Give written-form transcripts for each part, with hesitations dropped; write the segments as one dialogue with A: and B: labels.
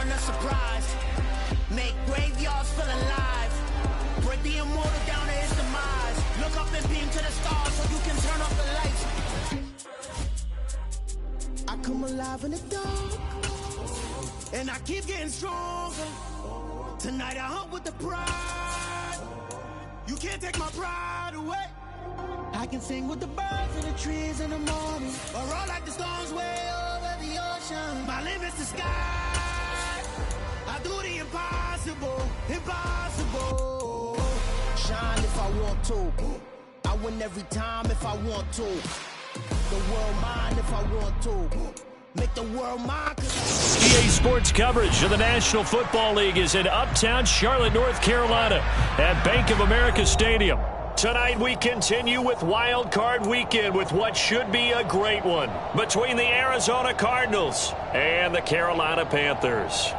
A: turn a surprise. Make graveyards feel alive. Break the immortal down to his demise. Look up and beam to the stars so you can turn off the lights. I come alive in the dark, and I keep getting stronger. Tonight I hunt with the pride. You can't take my pride away. I can sing with the birds and the trees in the morning, or roll like the storms way over the ocean. My limit's the sky. I do the impossible, impossible. Shine if I want to. I win every time if I want to. The world mine if I want to. Make the world mine.
B: EA Sports coverage of the National Football League is in Uptown Charlotte, North Carolina at Bank of America Stadium. Tonight we continue with Wild Card Weekend with what should be a great one between the Arizona Cardinals and the Carolina Panthers.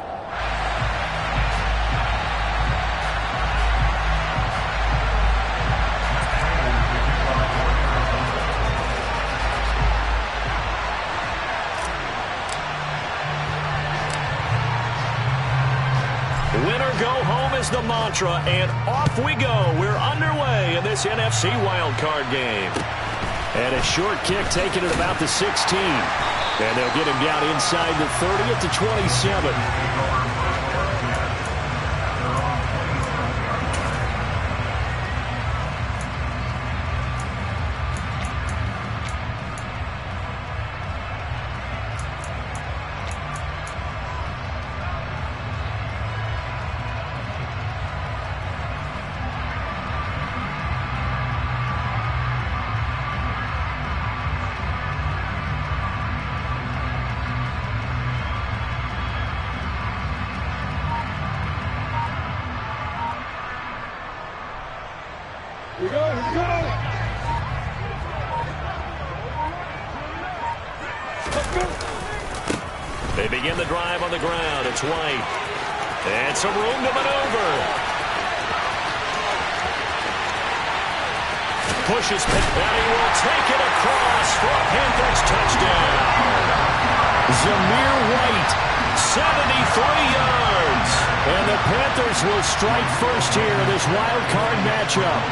B: Winner go home is the mantra, and off we go. We're underway in this NFC wildcard game. And a short kick taken at about the 16. And they'll get him down inside the 30 at the 27. They begin the drive on the ground. It's White. And some room to maneuver. Pushes it, and he will take it across for a Panthers touchdown. Zamir White, 73 yards. And the Panthers will strike first here in this wild card matchup.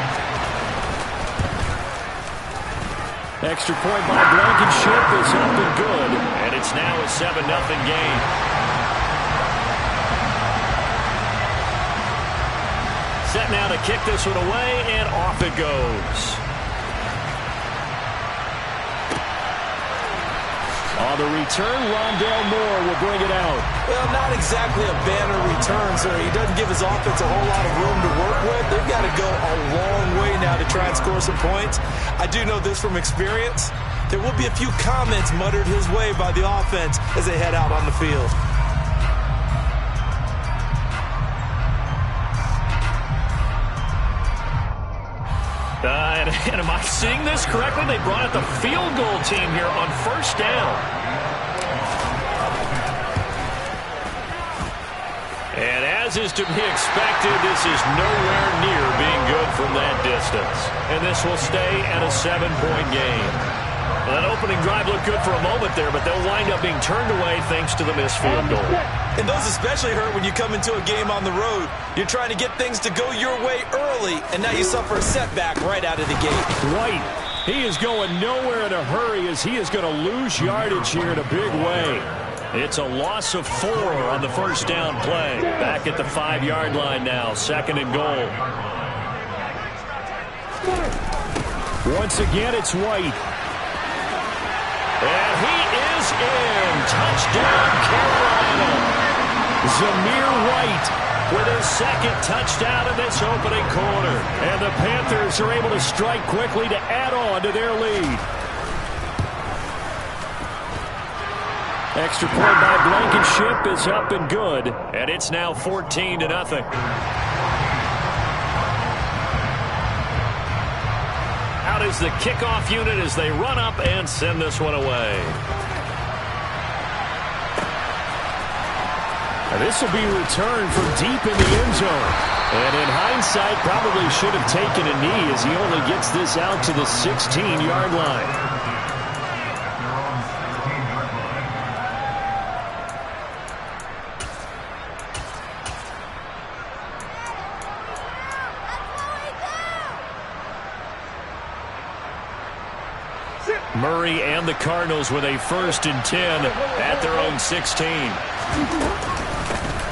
B: Extra point by Blankenship is up and good. And it's now a 7-0 game. Set now to kick this one away, and off it goes. On the return, Rondale Moore will bring it out.
C: Well, not exactly a banner return, sir. He doesn't give his offense a whole lot of room to work with. They've got to go a long way now to try and score some points. I do know this from experience. There will be a few comments muttered his way by the offense as they head out on the field.
B: And am I seeing this correctly? They brought out the field goal team here on first down. And as is to be expected, this is nowhere near being good from that distance. And this will stay at a 7-point game. Well, that opening drive looked good for a moment there, but they'll wind up being turned away thanks to the missed field goal.
C: And those especially hurt when you come into a game on the road. You're trying to get things to go your way early, and now you suffer a setback right out of the gate.
B: White, he is going nowhere in a hurry as he is going to lose yardage here in a big way. It's a loss of 4 on the first down play. Back at the 5-yard line now, 2nd and goal. Once again, it's White. And he is in. Touchdown, Carolina. Zamir White with his 2nd touchdown in this opening quarter. And the Panthers are able to strike quickly to add on to their lead. Extra point by Blankenship is up and good. And it's now 14-0. Out is the kickoff unit as they run up and send this one away. Now this will be returned from deep in the end zone. And in hindsight, probably should have taken a knee as he only gets this out to the 16-yard line. Murray and the Cardinals with a 1st and 10 at their own 16.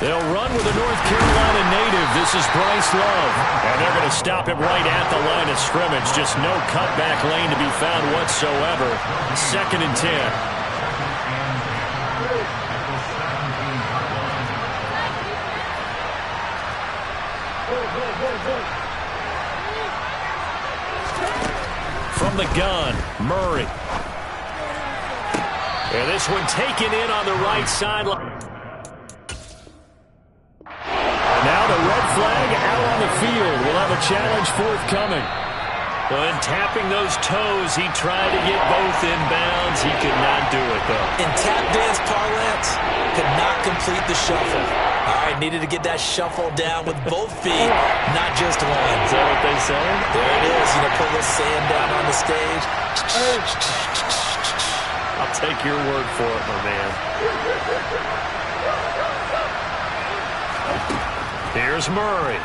B: They'll run with a North Carolina native. This is Bryce Love. And they're going to stop him right at the line of scrimmage. Just no cutback lane to be found whatsoever. 2nd and 10. From the gun, Murray. And this one taken in on the right sideline. Now the red flag out on the field. We'll have a challenge forthcoming. Well, in tapping those toes, he tried to get both inbounds. He could not do it, though.
C: In tap dance parlance, could not complete the shuffle. All right, needed to get that shuffle down with both feet, not just one.
B: Is that what they say?
C: There it is. You know, pull the sand down on the stage.
B: I'll take your word for it, my man. Here's Murray.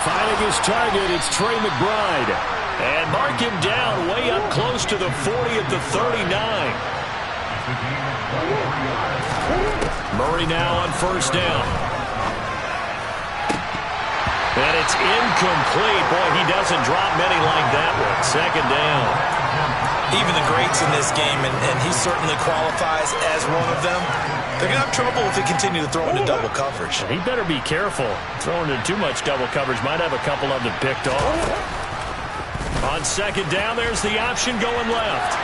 B: Finding his target, it's Trey McBride. And mark him down way up close to the 40 at the 39. Murray now on 1st down. And it's incomplete. Boy, he doesn't drop many like that one. 2nd down.
C: Even the greats in this game, and he certainly qualifies as one of them, they're going to have trouble if they continue to throw into double coverage.
B: He better be careful. Throwing into too much double coverage might have a couple of them picked off. On 2nd down, there's the option going left.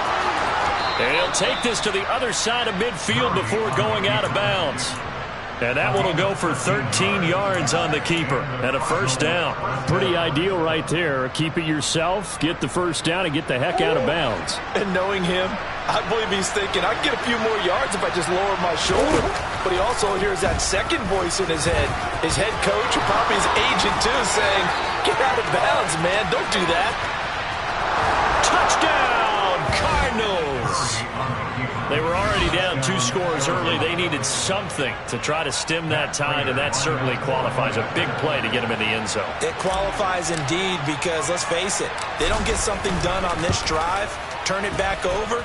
B: And he'll take this to the other side of midfield before going out of bounds. And that one will go for 13 yards on the keeper and a 1st down. Pretty ideal right there. Keep it yourself, get the 1st down, and get the heck out of bounds.
C: And knowing him, I believe he's thinking, I can get a few more yards if I just lower my shoulder. But he also hears that second voice in his head. His head coach, or probably his agent too, saying, get out of bounds, man. Don't do that.
B: Touchdown, Cardinals! They were already down 2 scores early. They needed something to try to stem that tide, and that certainly qualifies. A big play to get them in the end zone.
C: It qualifies indeed because, let's face it, they don't get something done on this drive, turn it back over,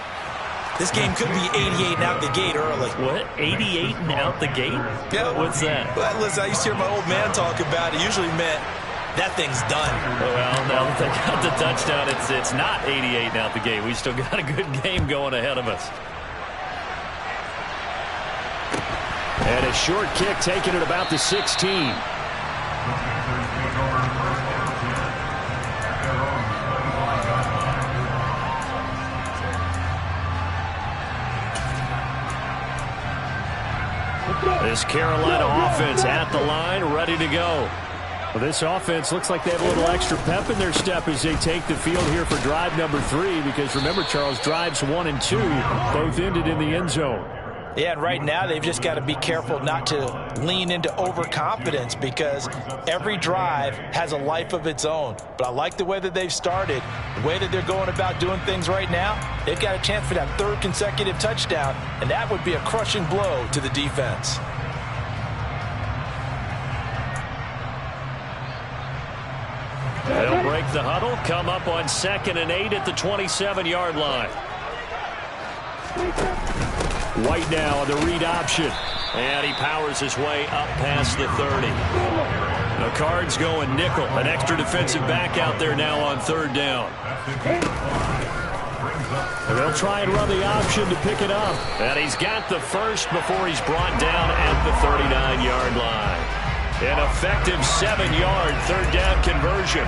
C: this game could be 88 and out the gate early.
B: What? 88 and out the gate?
C: Yeah.
B: What's that?
C: Well, listen, I used to hear my old man talk about it. Usually meant that thing's done.
B: Well, now that they got the touchdown, it's not 88 and out the gate. We still got a good game going ahead of us. And a short kick taken at about the 16. This Carolina offense at the line, ready to go. Well, this offense looks like they have a little extra pep in their step as they take the field here for drive number 3. Because remember, Charles, drives 1 and 2 both ended in the end zone.
C: Yeah, and right now they've just got to be careful not to lean into overconfidence because every drive has a life of its own. But I like the way that they've started, the way that they're going about doing things right now. They've got a chance for that 3rd consecutive touchdown, and that would be a crushing blow to the defense.
B: They'll break the huddle, come up on 2nd and 8 at the 27-yard line. White now on the read option. And he powers his way up past the 30. The Cards going nickel. An extra defensive back out there now on 3rd down. And they'll try and run the option to pick it up. And he's got the first before he's brought down at the 39-yard line. An effective 7-yard 3rd down conversion.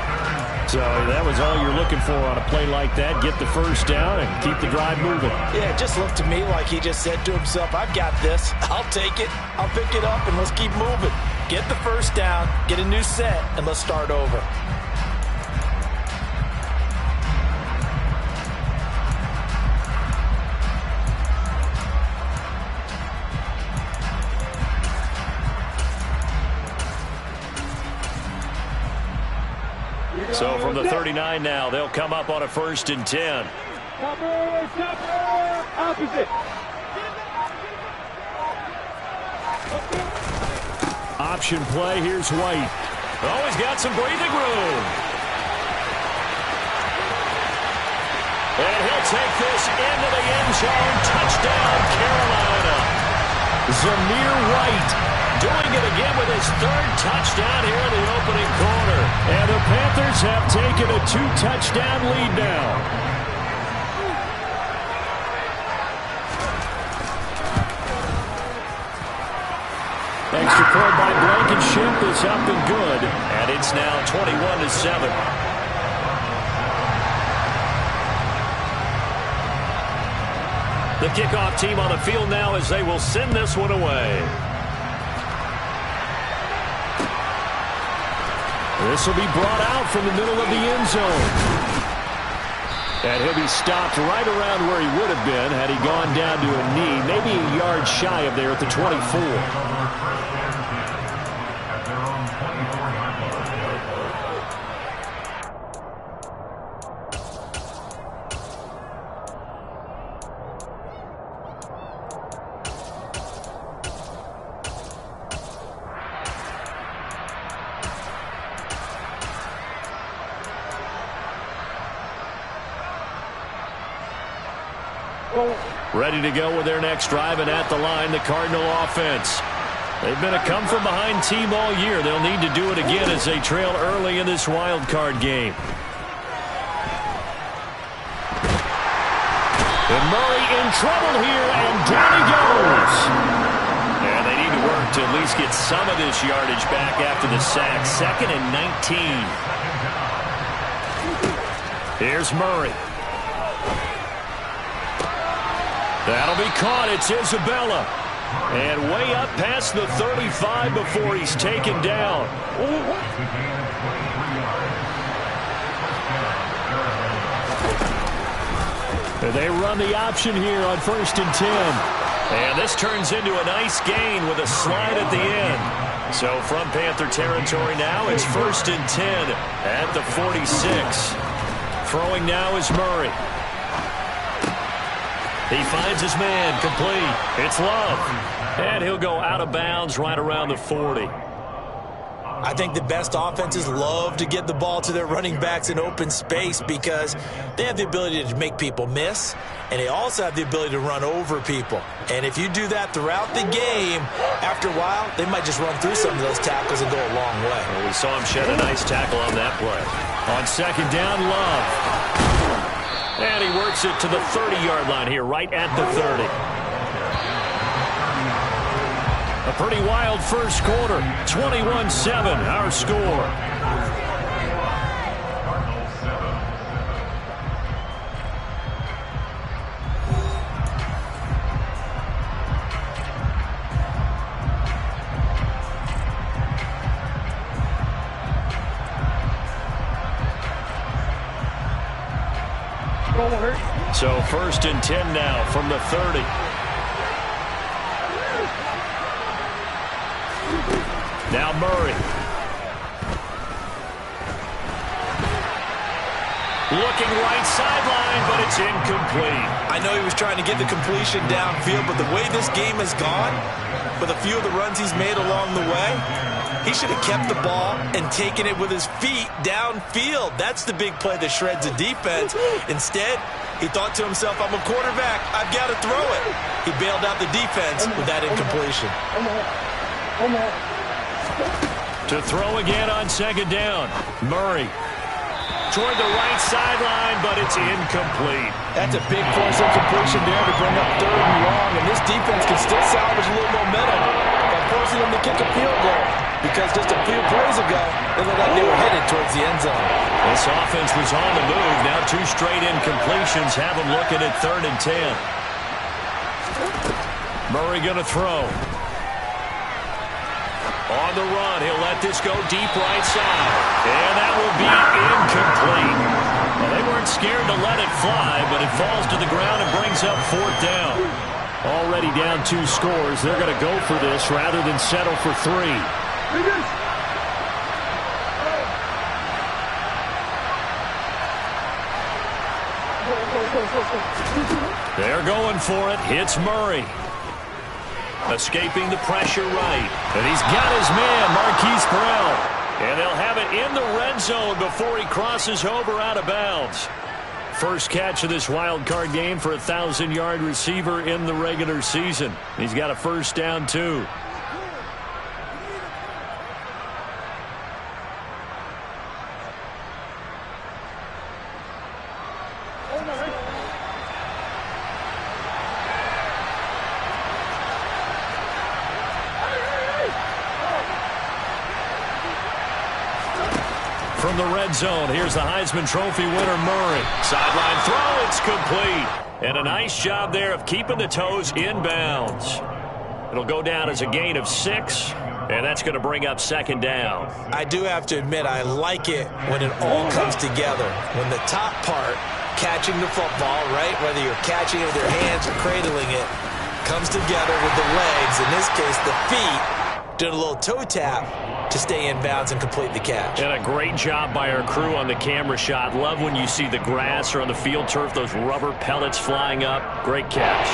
B: So that was all you're looking for on a play like that. Get the first down and keep the drive moving.
C: Yeah, it just looked to me like he just said to himself, I've got this. I'll take it. I'll pick it up, and let's keep moving. Get the first down, get a new set, and let's start over.
B: So from the 39 now, they'll come up on a 1st and 10.
D: Opposite.
B: Option play, here's White. Oh, he's got some breathing room. take this into the end zone. Touchdown, Carolina. Zamir White doing it again with his third touchdown here in the opening quarter. And the Panthers have taken a 2-touchdown lead now. Extra point by Blankenship is up and good. And it's now 21-7. The kickoff team on the field now as they will send this one away. This will be brought out from the middle of the end zone. And he'll be stopped right around where he would have been had he gone down to a knee, maybe a yard shy of there at the 24. Ready to go with their next drive, and at the line, the Cardinal offense. They've been a come-from-behind team all year. They'll need to do it again as they trail early in this wild card game. And Murray in trouble here, and down he goes. And they need to work to at least get some of this yardage back after the sack. 2nd and 19. Here's Murray. That'll be caught. It's Isabella. And way up past the 35 before he's taken down. And they run the option here on 1st and 10. And this turns into a nice gain with a slide at the end. So from Panther territory now, it's 1st and 10 at the 46. Throwing now is Murray. He finds his man, complete. It's Love. And he'll go out of bounds right around the 40.
C: I think the best offenses love to get the ball to their running backs in open space because they have the ability to make people miss, and they also have the ability to run over people. And if you do that throughout the game, after a while, they might just run through some of those tackles and go a long way.
B: Well, we saw him shed a nice tackle on that play. On 2nd down, Love. And he works it to the 30-yard line here, right at the 30. A pretty wild first quarter. 21-7, our score. So 1st and 10 now from the 30. Now Murray. Looking right sideline, but it's incomplete.
C: I know he was trying to get the completion downfield, but the way this game has gone, with a few of the runs he's made along the way, he should have kept the ball and taken it with his feet downfield. That's the big play that shreds the defense. Instead, he thought to himself, I'm a quarterback. I've got to throw it. He bailed out the defense with that incompletion.
B: To throw again on 2nd down. Murray toward the right sideline, but it's incomplete.
C: That's a big force incompletion there to bring up 3rd and long, and this defense can still salvage a little momentum by forcing them to kick a field goal, because just a few plays ago, they looked like they were headed towards the end zone.
B: This offense was on the move. Now 2 straight incompletions have them looking at 3rd and 10. Murray going to throw. On the run, he'll let this go deep right side. And that will be incomplete. Well, they weren't scared to let it fly, but it falls to the ground and brings up 4th down. Already down 2 scores. They're going to go for this rather than settle for 3. They're going for it. Hits Murray. Escaping the pressure right. And he's got his man, Marquise Brown. And they'll have it in the red zone before he crosses over out of bounds. first catch of this wild card game for a 1,000-yard receiver in the regular season. He's got a first down, too. From the red zone, here's the Heisman Trophy winner, Murray. Sideline throw, it's complete. And a nice job there of keeping the toes in bounds. It'll go down as a gain of 6, and that's going to bring up second down.
C: I do have to admit, I like it when it all comes together. When the top part, catching the football, right, whether you're catching it with your hands or cradling it, comes together with the legs, in this case the feet, doing a little toe tap to stay in bounds and complete the catch.
B: And a great job by our crew on the camera shot. Love when you see the grass or on the field turf, those rubber pellets flying up. Great catch.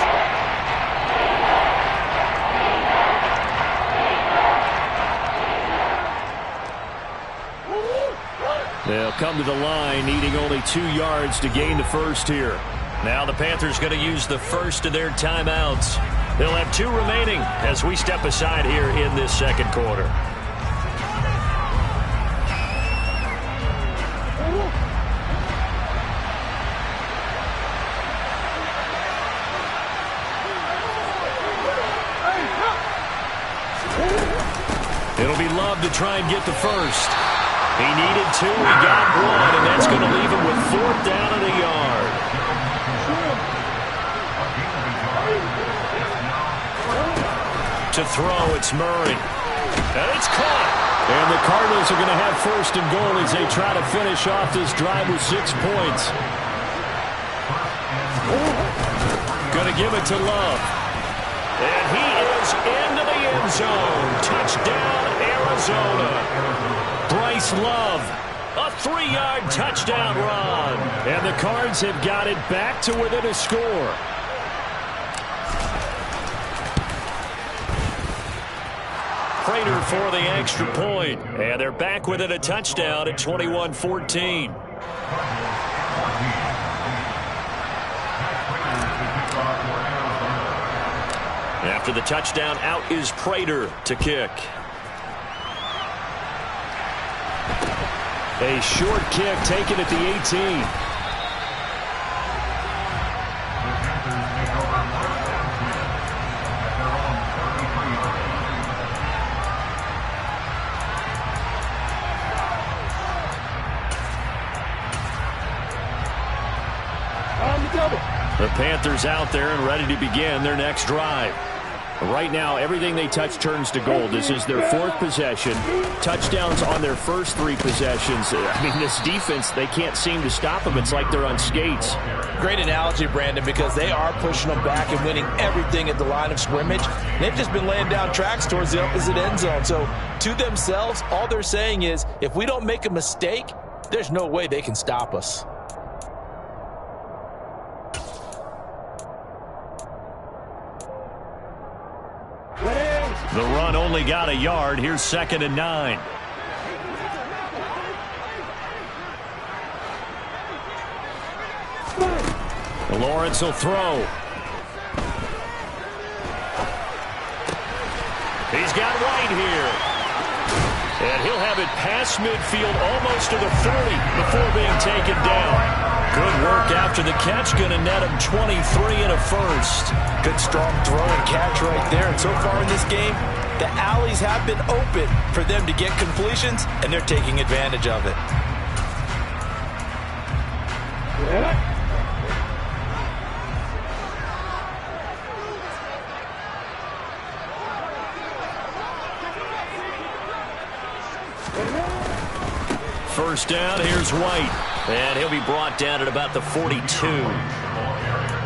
B: They'll come to the line, needing only 2 yards to gain the first here. Now the Panthers going to use the first of their timeouts. They'll have 2 remaining as we step aside here in this second quarter. It'll be Love to try and get the first. He needed 2, he got 1, and that's going to leave him with 4th down and a yard. To throw, it's Murray. And it's caught. And the Cardinals are going to have 1st and goal as they try to finish off this drive with 6 points. Going to give it to Love. And he is into the end zone. Touchdown, Arizona. Bryce Love, a 3-yard touchdown run. And the Cards have got it back to within a score. Prater for the extra point. And they're back within a touchdown at 21-14. After the touchdown, out is Prater to kick. A short kick taken at the 18. The Panthers out there and ready to begin their next drive. Right now, everything they touch turns to gold. This is their 4th possession. Touchdowns on their first 3 possessions. I mean, this defense, they can't seem to stop them. It's like they're on skates.
C: Great analogy, Brandon, because they are pushing them back and winning everything at the line of scrimmage. They've just been laying down tracks towards the opposite end zone. So, to themselves, all they're saying is, if we don't make a mistake, there's no way they can stop us.
B: The run only got a yard. Here's 2nd and 9. Lawrence will throw. He's got White here. And he'll have it past midfield almost to the 30 before being taken down. Good work after the catch. Going to net him 23 and a first.
C: Good strong throw and catch right there. And so far in this game, the alleys have been open for them to get completions, and they're taking advantage of it.
B: First down, here's White. And he'll be brought down at about the 42.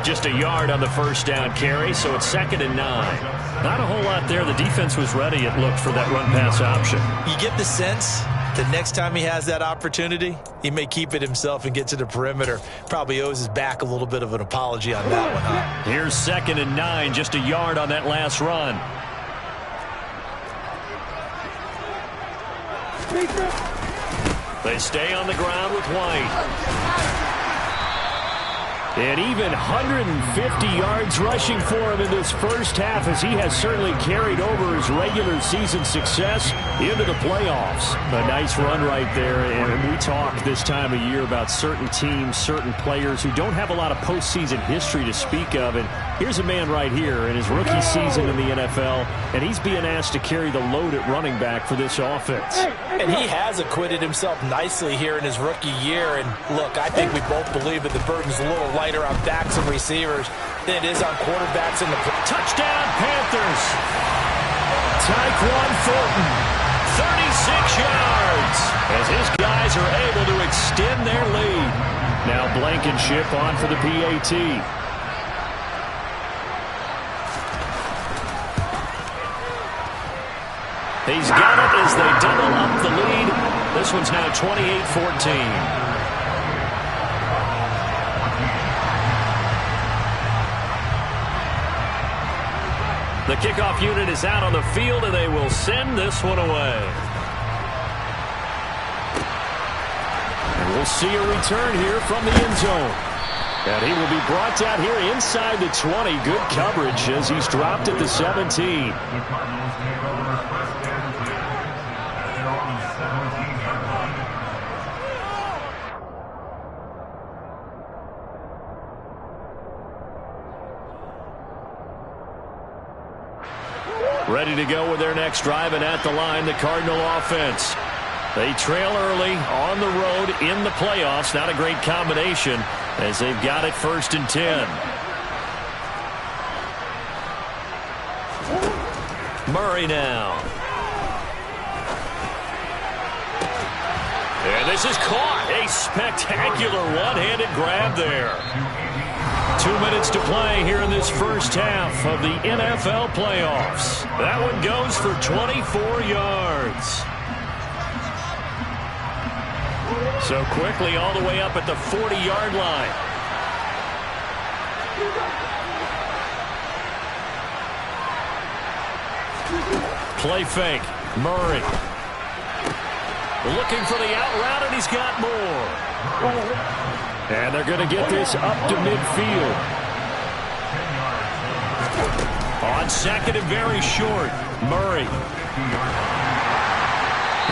B: Just a yard on the first down carry, so it's 2nd and 9. Not a whole lot there. The defense was ready, it looked, for that run-pass option.
C: You get the sense that next time he has that opportunity, he may keep it himself and get to the perimeter. Probably owes his back a little bit of an apology on that one, huh?
B: Here's 2nd and 9, just a yard on that last run. They stay on the ground with White. And even 150 yards rushing for him in this first half, as he has certainly carried over his regular season success into the playoffs. A nice run right there. And we talk this time of year about certain teams, certain players who don't have a lot of postseason history to speak of. And here's a man right here in his rookie season in the NFL, and he's being asked to carry the load at running back for this offense.
C: And he has acquitted himself nicely here in his rookie year. And look, I think we both believe that the burden's a little lighter on backs and receivers than it is on quarterbacks in the
B: touchdown Panthers. Tyquan Thornton, 36 yards, as his guys are able to extend their lead. Now Blankenship on for the PAT. He's got it as they double up the lead. This one's now 28-14. The kickoff unit is out on the field, and they will send this one away. And we'll see a return here from the end zone. And he will be brought down here inside the 20. Good coverage as he's dropped at the 17. Ready to go with their next drive, and at the line, the Cardinal offense. They trail early on the road in the playoffs. Not a great combination as they've got it 1st and 10. Murray now. And this is caught. A spectacular one-handed grab there. 2 minutes to play here in this first half of the NFL playoffs. That one goes for 24 yards. So quickly all the way up at the 40-yard line. Play fake. Murray. Looking for the out route, and he's got more. And they're going to get this up to midfield. On second and very short, Murray.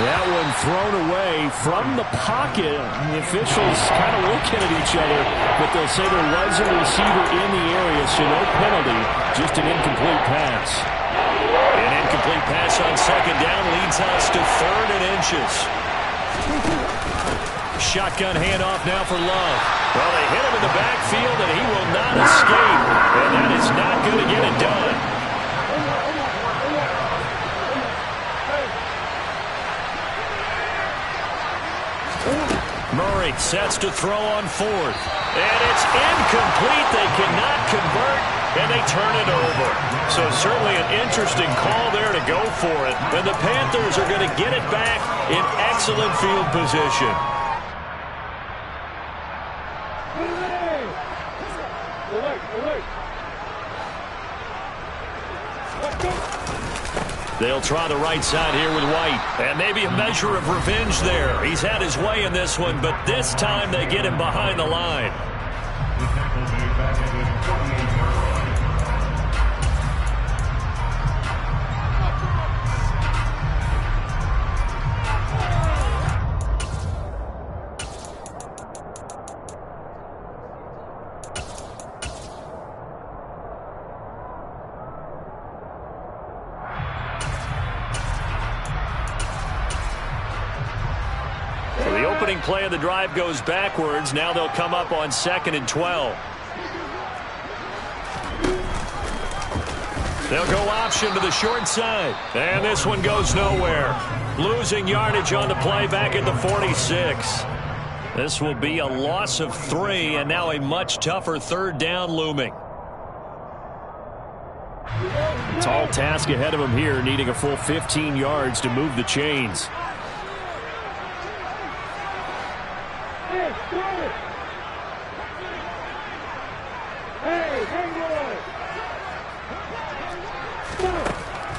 B: That one thrown away from the pocket. The officials kind of looking at each other, but they'll say there was a receiver in the area, so no penalty, just an incomplete pass. An incomplete pass on second down leads us to 3rd and inches. Shotgun handoff now for Love. Well, they hit him in the backfield, and he will not escape. And that is not going to get it done. Murray sets to throw on 4th. And it's incomplete. They cannot convert, and they turn it over. So certainly an interesting call there to go for it. And the Panthers are going to get it back in excellent field position. They'll try the right side here with White. And maybe a measure of revenge there. He's had his way in this one, but this time they get him behind the line. Play of the drive goes backwards. Now they'll come up on 2nd and 12. They'll go option to the short side. And this one goes nowhere. Losing yardage on the play back at the 46. This will be a loss of 3, and now a much tougher 3rd down looming. Tall task ahead of him here, needing a full 15 yards to move the chains.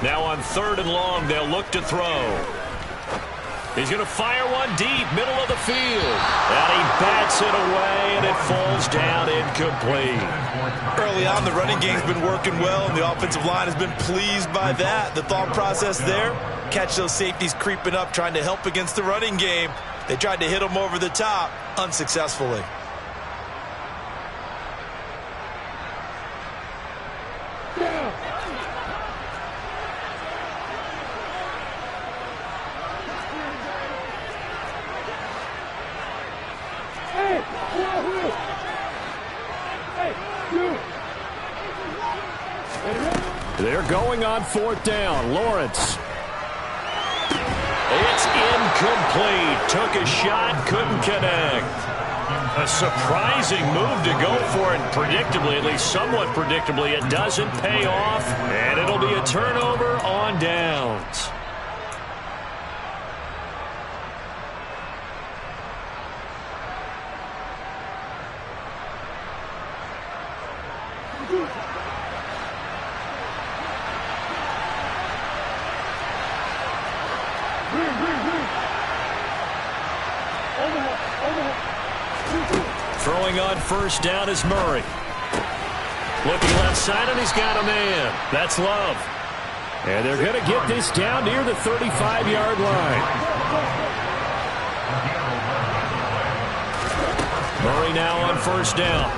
B: Now on 3rd and long, they'll look to throw. He's going to fire one deep, middle of the field. And he bats it away, and it falls down incomplete.
C: Early on, the running game's been working well, and the offensive line has been pleased by that. The thought process there, catch those safeties creeping up, trying to help against the running game. They tried to hit him over the top, unsuccessfully.
B: They're going on fourth down. Lawrence. It's incomplete. Took a shot, couldn't connect. A surprising move to go for it. Predictably, at least somewhat predictably, it doesn't pay off. And it'll be a turnover on downs. Throwing on first down is Murray. Looking left side, and he's got a man. That's Love. And they're going to get this down near the 35-yard line. Murray now on first down.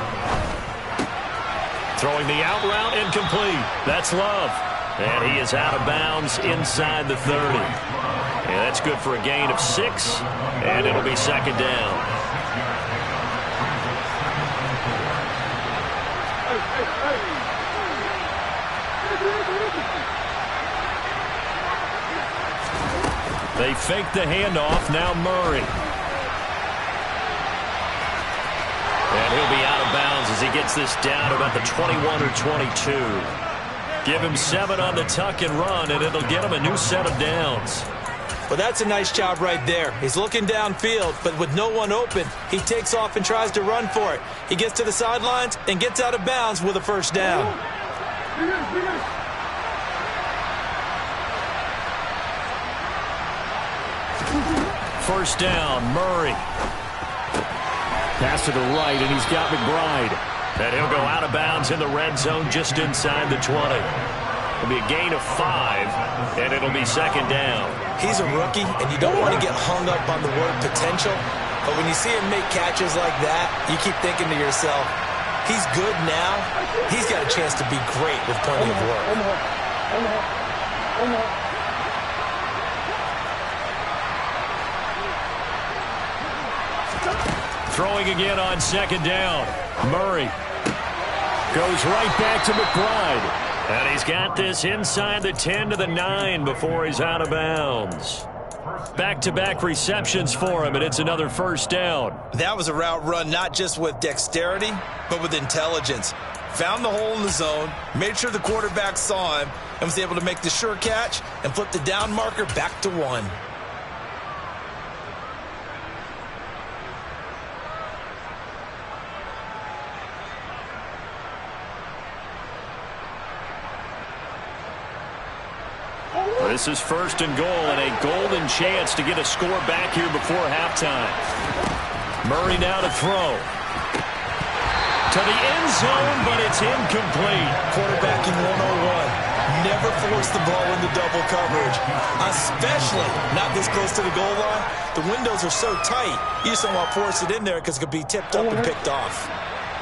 B: Throwing the out route, incomplete. That's Love. And he is out of bounds inside the 30. And that's good for a gain of 6. And it'll be second down. They fake the handoff. Now Murray. And he'll be out of bounds as he gets this down about the 21 or 22. Give him 7 on the tuck and run, and it'll get him a new set of downs.
C: Well, that's a nice job right there. He's looking downfield, but with no one open, he takes off and tries to run for it. He gets to the sidelines and gets out of bounds with a first down.
B: First down, Murray. Pass to the right, and he's got McBride. And he'll go out of bounds in the red zone just inside the 20. It'll be a gain of 5, and it'll be second down.
C: He's a rookie, and you don't want to get hung up on the word potential. But when you see him make catches like that, you keep thinking to yourself, he's good now. He's got a chance to be great with plenty of work.
B: Throwing again on second down. Murray goes right back to McBride. And he's got this inside the 10 to the 9 before he's out of bounds. Back-to-back receptions for him, and it's another first down.
C: That was a route run not just with dexterity, but with intelligence. Found the hole in the zone, made sure the quarterback saw him, and was able to make the sure catch and flip the down marker back to 1.
B: This is first and goal, and a golden chance to get a score back here before halftime. Murray now to throw. To the end zone, but it's incomplete.
C: Quarterbacking 101. Never force the ball into double coverage, especially not this close to the goal line. The windows are so tight, you just don't want to force it in there because it could be tipped up and picked off.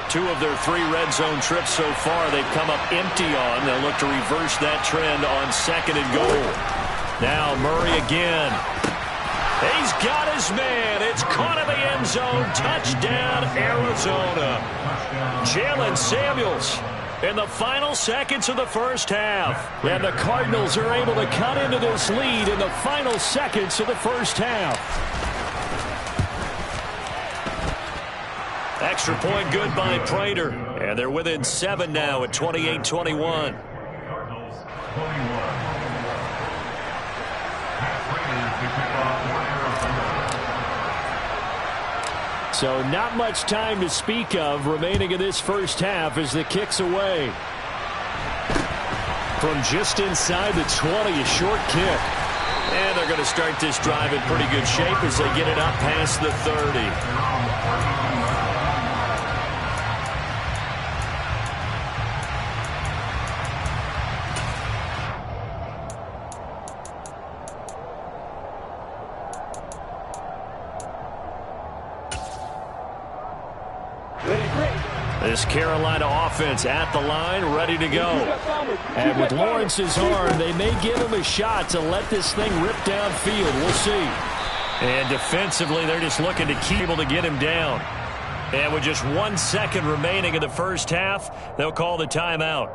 B: 2 of their 3 red zone trips so far they've come up empty on. They'll look to reverse that trend on second and goal. Now Murray again. He's got his man. It's caught in the end zone. Touchdown, Arizona. Jalen Samuels in the final seconds of the first half. And the Cardinals are able to cut into this lead in the final seconds of the first half. Extra point good by Prater. And they're within 7 now at 28-21. So not much time to speak of remaining in this first half as the kick's away. From just inside the 20, a short kick. And they're going to start this drive in pretty good shape as they get it up past the 30. This Carolina offense at the line, ready to go. And with Lawrence's arm, they may give him a shot to let this thing rip downfield. We'll see. And defensively, they're just looking to keep able to get him down. And with just 1 second remaining in the first half, they'll call the timeout.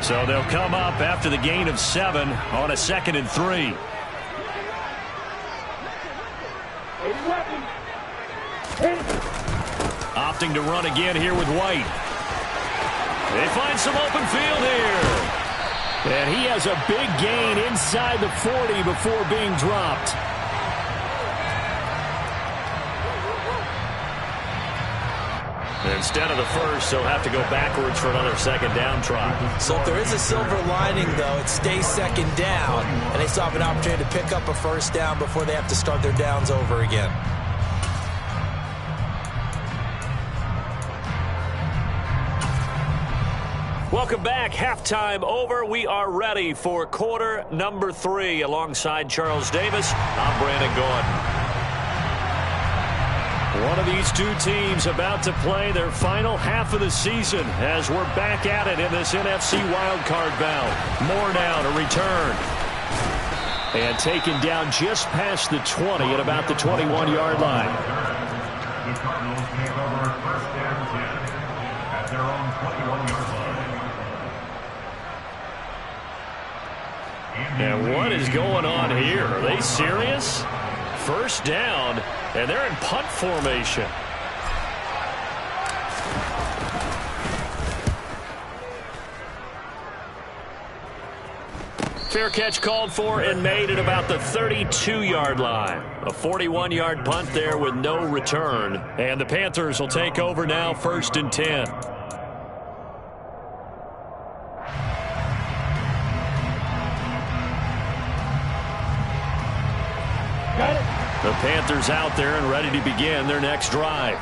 B: So they'll come up after the gain of 7 on a 2nd and 3. Opting to run again here with White. They find some open field here. And he has a big gain inside the 40 before being dropped. Instead of the first, they'll have to go backwards for another 2nd down try.
C: So if there is a silver lining, though, it stays 2nd down, and they still have an opportunity to pick up a 1st down before they have to start their downs over again.
B: Welcome back. Halftime over. We are ready for quarter number 3. Alongside Charles Davis, I'm Brandon Gaudin. One of these two teams about to play their final half of the season as we're back at it in this NFC wildcard bout. Moore now to return. And taken down just past the 20 at about the 21-yard line.
D: The Cardinals take over 1st and 10 at their own 21-yard line.
B: And what is going on here? Are they serious? 1st down, and they're in punt formation. Fair catch called for and made at about the 32-yard line. A 41-yard punt there with no return. And the Panthers will take over now, 1st and 10. The Panthers out there and ready to begin their next drive.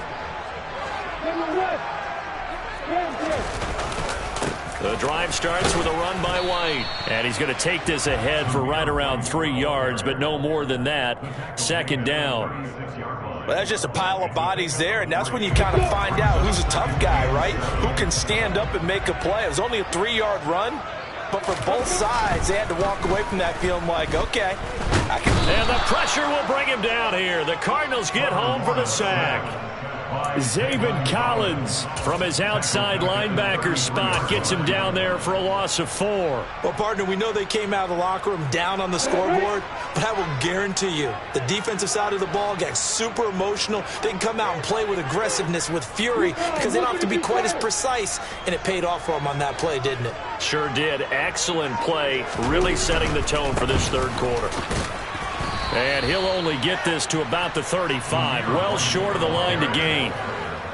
B: The drive starts with a run by White. And he's going to take this ahead for right around 3 yards, but no more than that. 2nd down.
C: Well, that's just a pile of bodies there, and that's when you kind of find out who's a tough guy, right? Who can stand up and make a play. It was only a 3-yard run, but for both sides, they had to walk away from that feeling like, okay, I can.
B: And the pressure will bring him down here. The Cardinals get home for the sack. Zaven Collins from his outside linebacker spot gets him down there for a loss of 4.
C: Well, partner, we know they came out of the locker room down on the scoreboard, but I will guarantee you the defensive side of the ball got super emotional. They can come out and play with aggressiveness, with fury, because they don't have to be quite as precise, and it paid off for them on that play, didn't it?
B: Sure did. Excellent play, really setting the tone for this 3rd quarter. And he'll only get this to about the 35, well short of the line to gain.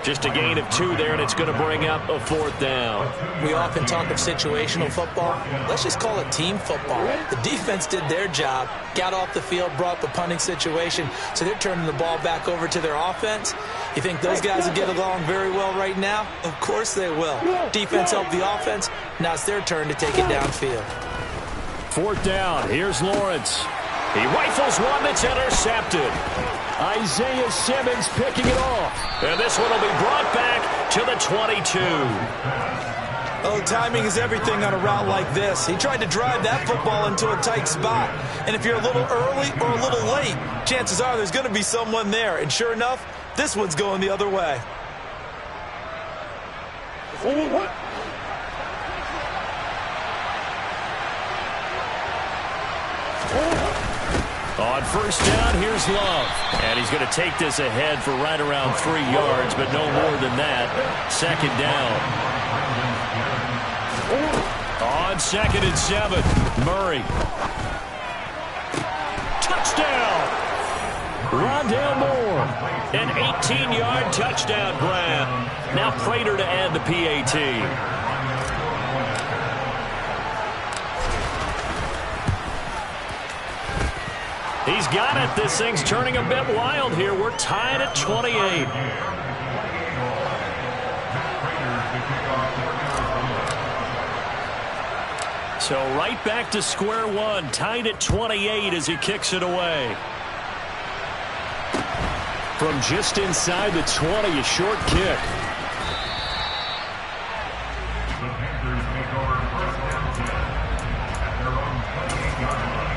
B: Just a gain of 2 there, and it's going to bring up a 4th down.
C: We often talk of situational football. Let's just call it team football. The defense did their job, got off the field, brought the punting situation, so they're turning the ball back over to their offense. You think those guys will get along very well right now? Of course they will. Defense helped the offense. Now it's their turn to take it downfield.
B: 4th down. Here's Lawrence. He rifles one that's intercepted. Isaiah Simmons picking it off. And this one will be brought back to the 22.
C: Oh, timing is everything on a route like this. He tried to drive that football into a tight spot. And if you're a little early or a little late, chances are there's going to be someone there. And sure enough, this one's going the other way.
B: On 1st down, here's Love. And he's going to take this ahead for right around 3 yards, but no more than that. 2nd down. On 2nd and 7, Murray. Touchdown! Rondale Moore. An 18-yard touchdown grab. Now Prater to add the PAT. He's got it. This thing's turning a bit wild here. We're tied at 28. So right back to square one, tied at 28 as he kicks it away. From just inside the 20, a short kick.
D: The Panthers take over first down 10 at their own 28-yard line.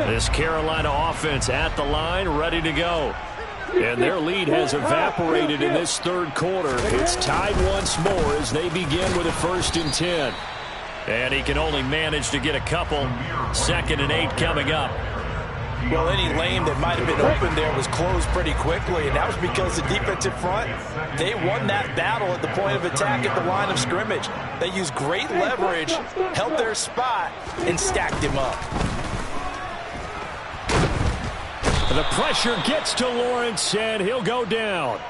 B: This Carolina offense at the line, ready to go. And their lead has evaporated in this third quarter. It's tied once more as they begin with a 1st and 10. And he can only manage to get a couple. 2nd and 8 coming up.
C: Well, any lane that might have been open there was closed pretty quickly, and that was because the defensive front, they won that battle at the point of attack at the line of scrimmage. They used great leverage, held their spot, and stacked him up.
B: The pressure gets to Lawrence, and he'll go down.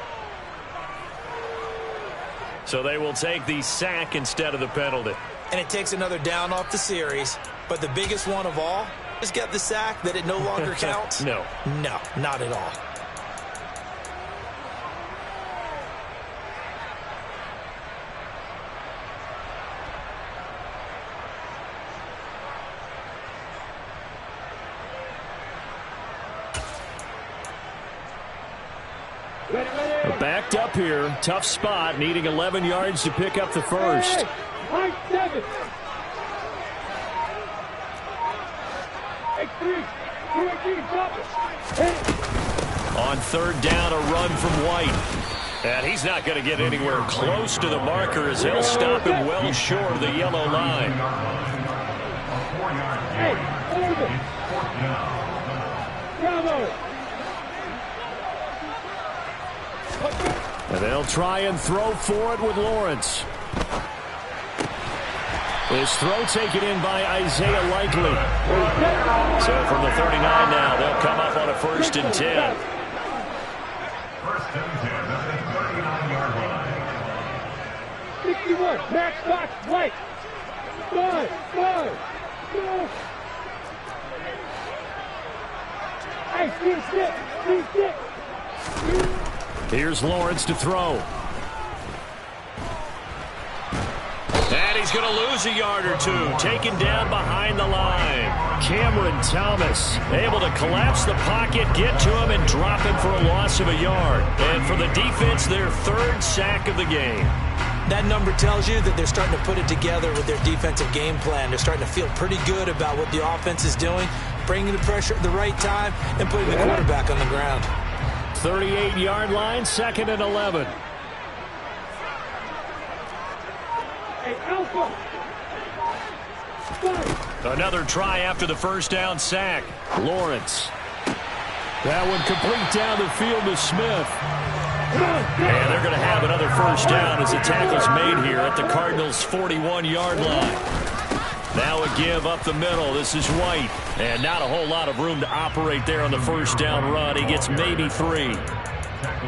B: So they will take the sack instead of the penalty.
C: And it takes another down off the series. But the biggest one of all is get the sack that it no longer counts?
B: No.
C: No, not at all.
B: Backed up here, tough spot, needing 11 yards to pick up the first. On 3rd down, a run from White. And he's not going to get anywhere close to the marker as he'll stop him well short of the yellow line.
D: A 4-yard gain. It's 4th down.
B: And they'll try and throw for it with Lawrence. His throw taken in by Isaiah Likely. So from the 39 now, they'll come up on a 1st and 10.
D: 1st and 10 at the 39-yard line.
E: 61, Max Fox, White. 5, 5, 6.
B: Here's Lawrence to throw. And he's going to lose a yard or two. Taken down behind the line. Cameron Thomas able to collapse the pocket, get to him, and drop him for a loss of a yard. And for the defense, their 3rd sack of the game.
C: That number tells you that they're starting to put it together with their defensive game plan. They're starting to feel pretty good about what the offense is doing, bringing the pressure at the right time, and putting the quarterback on the ground.
B: 38-yard line, 2nd and 11. Another try after the 1st down sack. Lawrence. That one complete down the field to Smith. And they're going to have another 1st down as the tackle's made here at the Cardinals' 41-yard line. Now a give up the middle. This is White. And not a whole lot of room to operate there on the 1st down run. He gets maybe 3.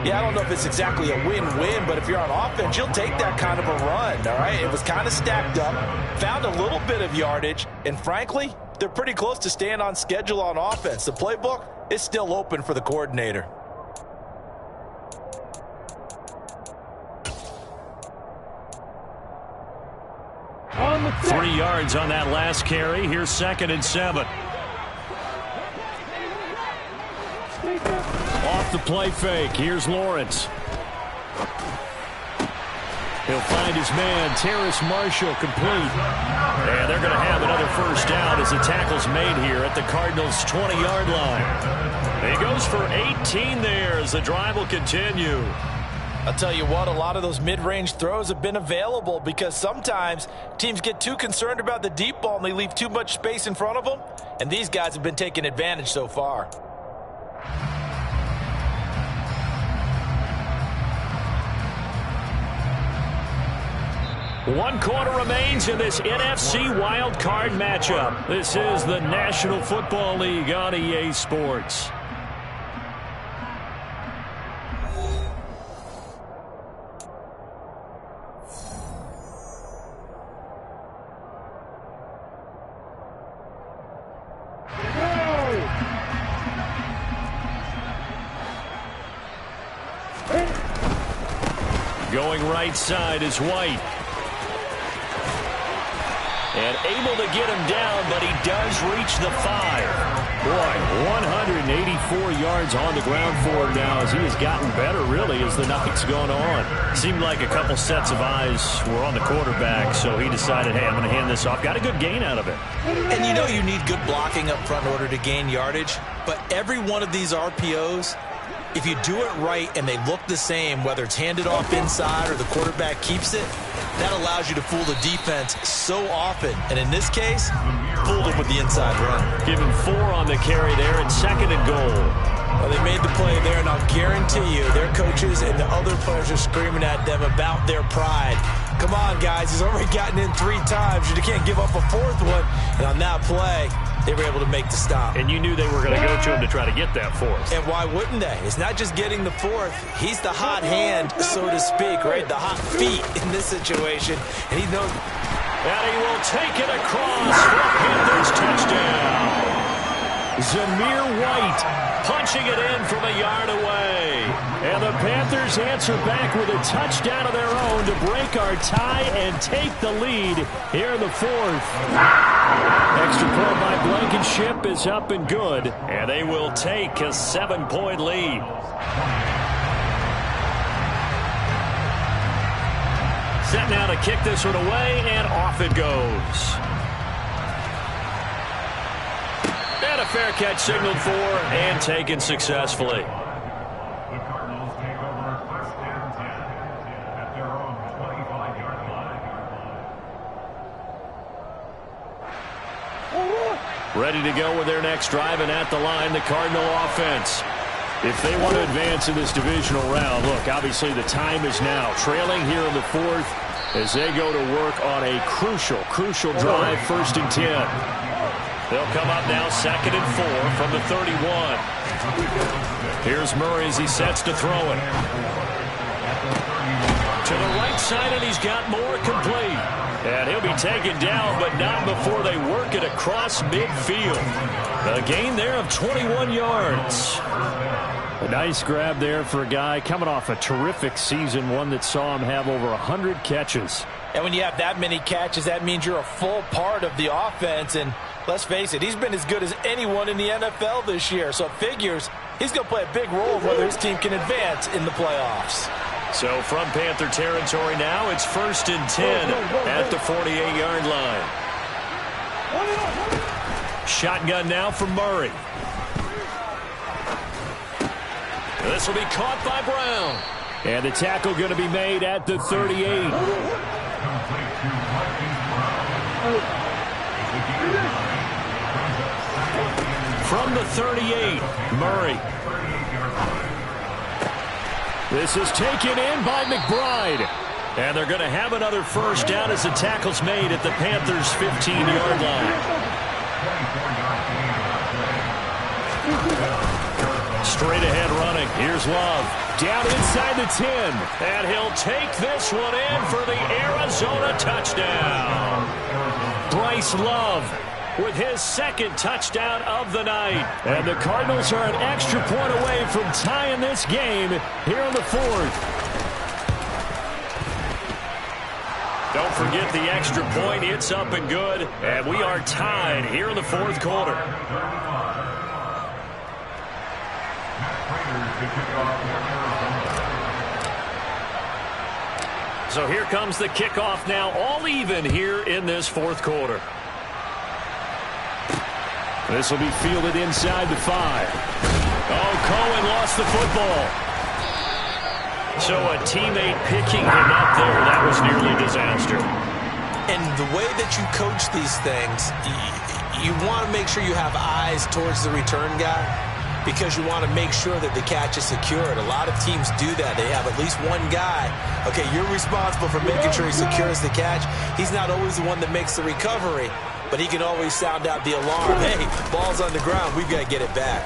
C: Yeah, I don't know if it's exactly a win-win, but if you're on offense, you'll take that kind of a run, all right? It was kind of stacked up, found a little bit of yardage, and frankly, they're pretty close to staying on schedule on offense. The playbook is still open for the coordinator.
E: On the
B: 3 yards on that last carry. Here's 2nd and 7. Off the play fake. Here's Lawrence. He'll find his man, Terrace Marshall, complete. And they're going to have another 1st down as the tackle's made here at the Cardinals' 20-yard line. He goes for 18 there as the drive will continue.
C: I'll tell you what, a lot of those mid-range throws have been available because sometimes teams get too concerned about the deep ball and they leave too much space in front of them, and these guys have been taking advantage so far.
B: 1 quarter remains in this NFC Wild Card matchup. This is the National Football League on EA Sports. Going right side is White. And able to get him down, but he does reach the 5. Boy, 184 yards on the ground for him now as he has gotten better, really, as the night's gone on. Seemed like a couple sets of eyes were on the quarterback, so he decided, hey, I'm going to hand this off. Got a good gain out of it.
C: And you know you need good blocking up front in order to gain yardage, but every one of these RPOs, if you do it right and they look the same, whether it's handed off inside or the quarterback keeps it, that allows you to fool the defense so often. And in this case, fooled him with the inside run.
B: Give him 4 on the carry there and 2nd and goal.
C: Well, they made the play there, and I'll guarantee you their coaches and the other players are screaming at them about their pride. Come on, guys. He's already gotten in 3 times. You can't give up a 4th one. And on that play, they were able to make the stop.
B: And you knew they were going to go to him to try to get that 4th.
C: And why wouldn't they? It's not just getting the 4th. He's the hot hand, so to speak, right? The hot feet in this situation. And he knows.
B: And he will take it across for a Panthers touchdown. Zamir White punching it in from a yard away. And the Panthers answer back with a touchdown of their own to break our tie and take the lead here in the 4th. Extra point by Blankenship is up and good, and they will take a 7-point lead. Set now to kick this one away, and off it goes. And a fair catch signaled for and taken successfully.
D: The Cardinals take over 1st and 10 at their own 25-yard line.
B: Ready to go with their next drive, and at the line, the Cardinal offense. If they want to advance in this divisional round, look, obviously the time is now. Trailing here in the 4th as they go to work on a crucial drive, 1st and 10. They'll come up now 2nd and 4 from the 31. Here's Murray as he sets to throw it. To the right side, and he's got more complete. And he'll be taken down, but not before they work it across midfield. A gain there of 21 yards. A nice grab there for a guy coming off a terrific season, one that saw him have over 100 catches.
C: And when you have that many catches, that means you're a full part of the offense. And let's face it, he's been as good as anyone in the NFL this year. So it figures he's going to play a big role in whether his team can advance in the playoffs.
B: So from Panther territory now, it's 1st and 10 at the 48-yard line. Shotgun now from Murray. This will be caught by Brown. And the tackle going to be made at the 38. From the 38, Murray. This is taken in by McBride. And they're going to have another 1st down as the tackle's made at the Panthers' 15-yard line. Straight ahead running. Here's Love. Down inside the 10. And he'll take this one in for the Arizona touchdown. Bryce Love with his 2nd touchdown of the night. And the Cardinals are an extra point away from tying this game here in the 4th. Don't forget the extra point. It's up and good. And we are tied here in the 4th quarter. So here comes the kickoff now, all even here in this 4th quarter. This will be fielded inside the 5. Oh, Cohen lost the football. So a teammate picking him up there, that was nearly disaster.
C: And the way that you coach these things, you want to make sure you have eyes towards the return guy. because you want to make sure that the catch is secured. A lot of teams do that. They have at least one guy. Okay, you're responsible for making sure he secures the catch. He's not always the one that makes the recovery, but he can always sound out the alarm. Hey, ball's on the ground. We've got to get it back.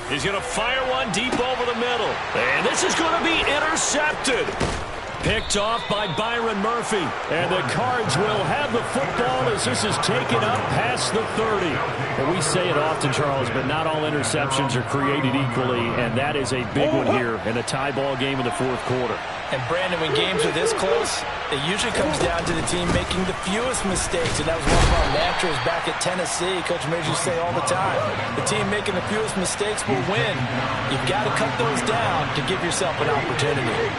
B: He's going to fire one deep over the middle. And this is going to be intercepted. Picked off by Byron Murphy. And the Cards will have the football as this is taken up past the 30. Well, we say it often, Charles, but not all interceptions are created equally, and that is a big one here in a tie ball game in the fourth quarter.
F: And, Brandon, when games are this close, it usually comes down to the team making the fewest mistakes, and that was one of our mantras back at Tennessee. Coach Mears used to say all the time, the team making the fewest mistakes will win. You've got to cut those down to give yourself an opportunity.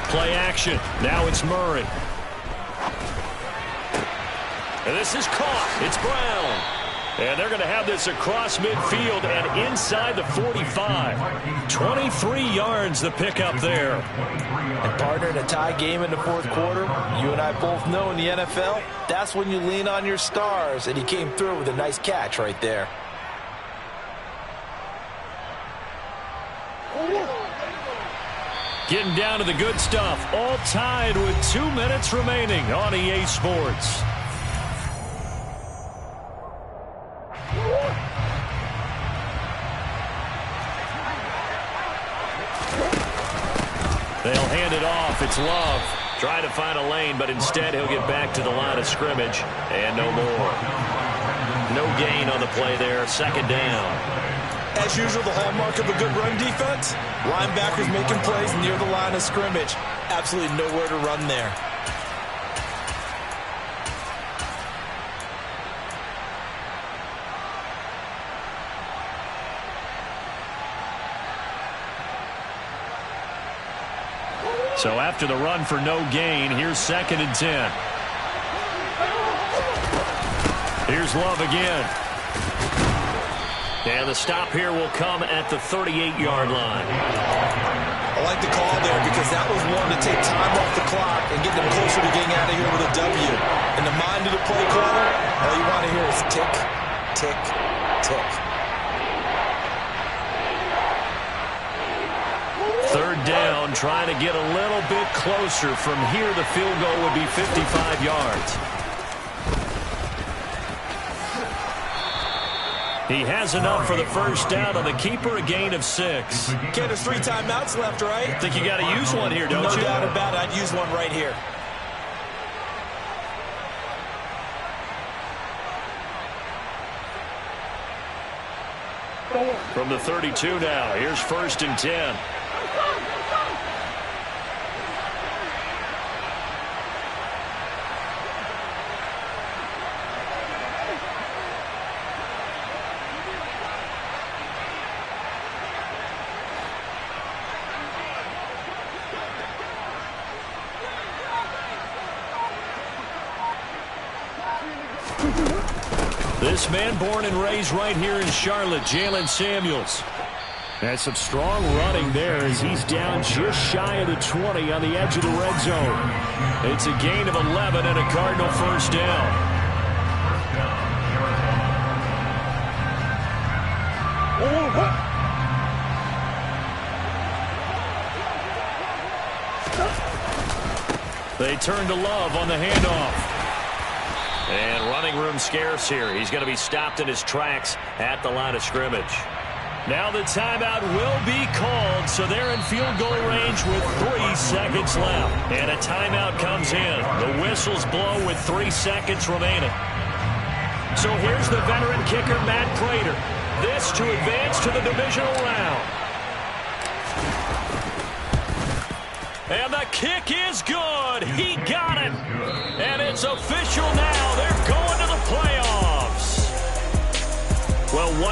B: Play action. Now it's Murray. And this is caught. It's Brown. And they're going to have this across midfield and inside the 45. 23 yards the pickup there.
F: And, partner, in a tie game in the fourth quarter, you and I both know in the NFL, that's when you lean on your stars. And he came through with a nice catch right there.
B: Getting down to the good stuff. All tied with 2 minutes remaining on EA Sports. They'll hand it off. It's Love. Trying to find a lane, but instead he'll get back to the line of scrimmage. And no more. No gain on the play there. Second down.
C: As usual, the hallmark of a good run defense, linebackers making plays near the line of scrimmage. Absolutely nowhere to run there.
B: So after the run for no gain, here's 2nd and 10. Here's Love again. And the stop here will come at the 38-yard line.
C: I like the call there because that was one to take time off the clock and get them closer to getting out of here with a W. In the mind of the play caller, all you want to hear is tick, tick, tick.
B: Third down, trying to get a little bit closer. From here, the field goal would be 55 yards. He has enough for the first down on the keeper, a gain of 6.
C: Okay, there's 3 timeouts left, right?
B: I think you got to use one here, don't you?
C: No doubt about it. I'd use one right here.
B: From the 32 now, here's 1st and 10. This man born and raised right here in Charlotte, Jalen Samuels. That's some strong running there as he's down just shy of the 20 on the edge of the red zone. It's a gain of 11 and a Cardinal first down. They turn to Love on the handoff. And running room scarce here. He's going to be stopped in his tracks at the line of scrimmage. Now the timeout will be called, so they're in field goal range with 3 seconds left. And a timeout comes in. The whistles blow with 3 seconds remaining. So here's the veteran kicker, Matt Prater. This to advance to the divisional round. And the kick is good. He got it. And it's official now. They're going to the playoffs. Well,